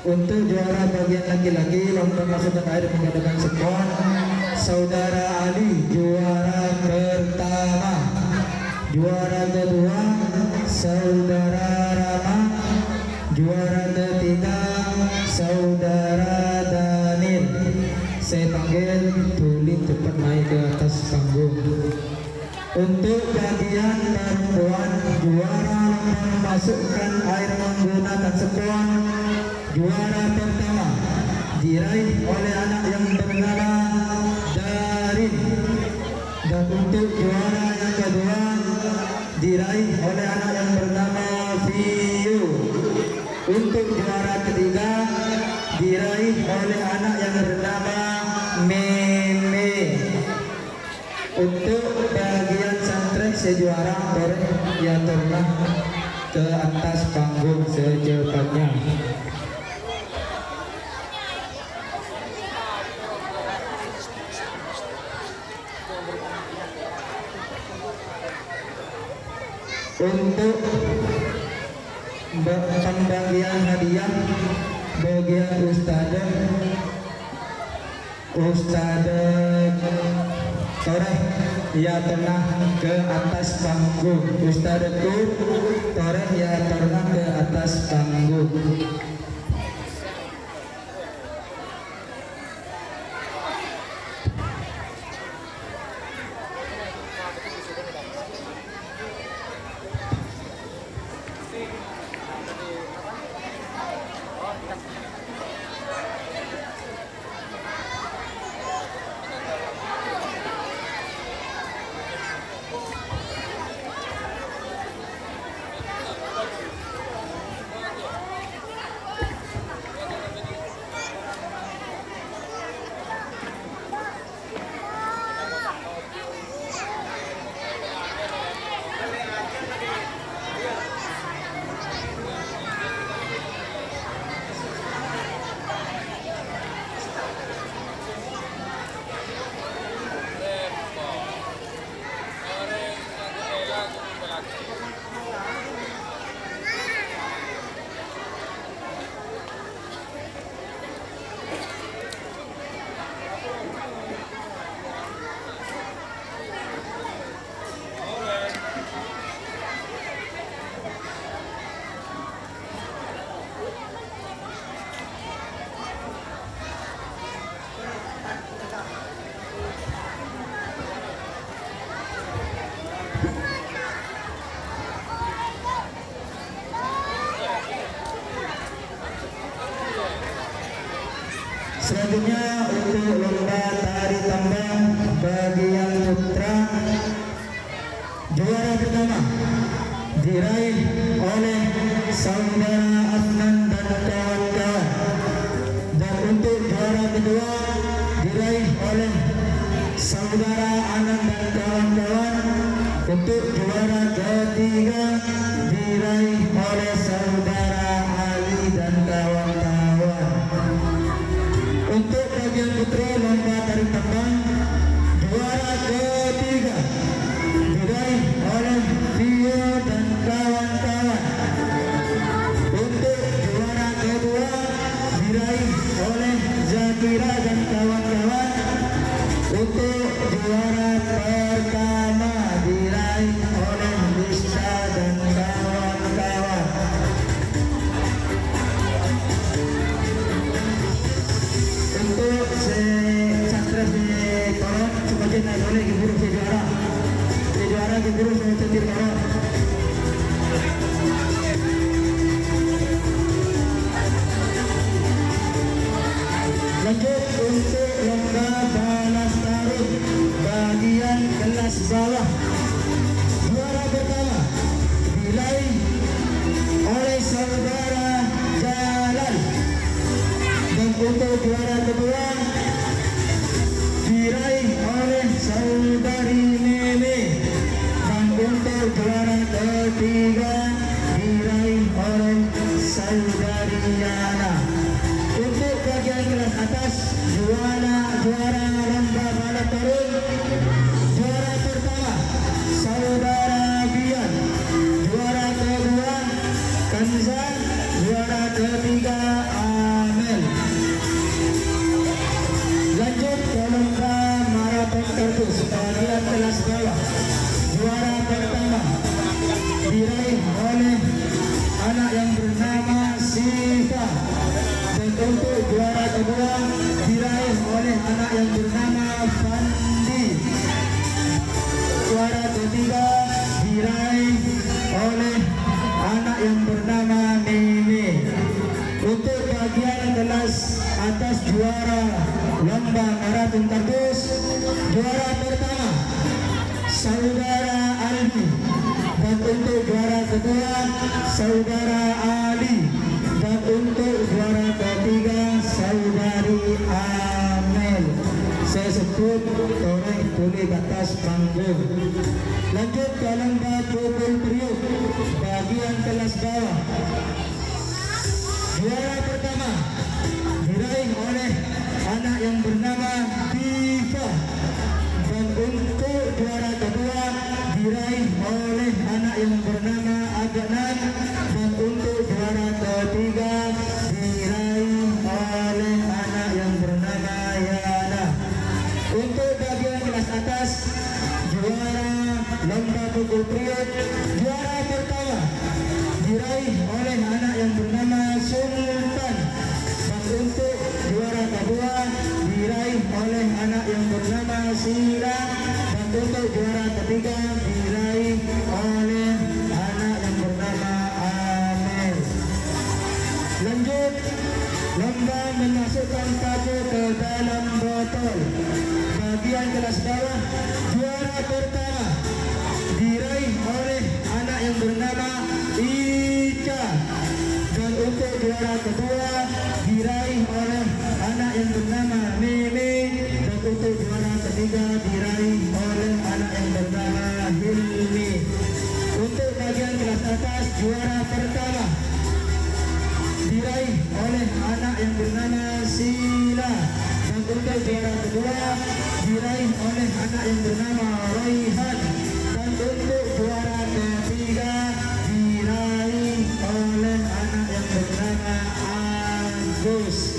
Untuk juara bagian laki-laki lomba masukkan air menggunakan spon, Saudara Ali juara pertama. Juara kedua Saudara Rama. Juara ketiga Saudara Daniel. Saya panggil, tulis cepat naik ke atas panggung. Untuk bagian perempuan, juara memasukkan air menggunakan spon, juara pertama diraih oleh anak yang bernama Darin. Dan untuk juara yang kedua diraih oleh anak yang bernama Vio. Untuk juara ketiga diraih oleh anak yang bernama Meme. Untuk bagian santri sejuara boleh diaturlah ke atas panggung secepatnya. Untuk pembagian hadiah bagian Ustadzah Toreh ya tenang ke atas panggung. Ustadzah Toreh ya tenang ke atas panggung. Selanjutnya untuk lomba tari tambang bagian putra, juara pertama diraih oleh Saudara Adnan dan kawan-kawan. Dan untuk juara kedua diraih oleh Saudara Anan dan kawan-kawan. Untuk juara ketiga diraih oleh Saudara Ali dan kawan-kawan. Untuk bagian putri lomba tari tambang, juara ketiga diraih oleh Vio dan kawan-kawan. Untuk juara kedua diraih oleh Zakira dan kawan-kawan. Untuk juara pertama diraih oleh Lisa dan kawan-kawan. Untuk santri Toron sebagai naik oleh guru sejuara guru sebagai Toron. Lanjut untuk lomba balas taruh bagian kelas bawah, juara pertama diraih oleh Saudara Jalal. Dan untuk juara kedua diraih oleh Saudari Meme. Dan untuk juara ketiga diraih oleh Saudari Yana. Untuk bagian kelas atas juara lomba balap karung, juara pertama Saudara Bian, juara kedua Kanzan, juara ketiga kedua diraih oleh anak yang bernama Fandi. Juara ketiga diraih oleh anak yang bernama Mimi. Untuk bagian kelas atas juara lomba maraton kardus, juara pertama saudara Aldi, dan untuk juara kedua saudara Ali, dan untuk juara ketiga saudari Amel. Saya sebut toreh tulis atas panggung. Lanjut ke lomba pukul periuk bagian kelas bawah. Juara pertama diraih oleh anak yang bernama Diva, dan untuk juara kedua diraih oleh anak yang bernama Agnan, dan untuk juara ketiga diraih oleh anak yang bernama Yana. Untuk bagian kelas atas juara lomba pukul periuk, juara pertama diraih oleh anak yang bernama Sultan, dan untuk juara kedua diraih oleh anak yang bernama Sila, dan untuk juara ketiga diraih oleh anak yang bernama Amel. Lanjut lomba memasukkan paku ke dalam botol bagian kelas bawah. Juara pertama diraih oleh anak yang bernama Ica, dan untuk juara kedua diraih oleh anak yang bernama Mimi, dan untuk juara ketiga diraih oleh anak yang bernama Hilmi. Untuk bagian kelas atas juara pertama diraih oleh anak yang bernama Sila, dan untuk juara kedua diraih oleh anak yang bernama Raihan, dan untuk juara ketiga diraih oleh anak yang bernama Agus.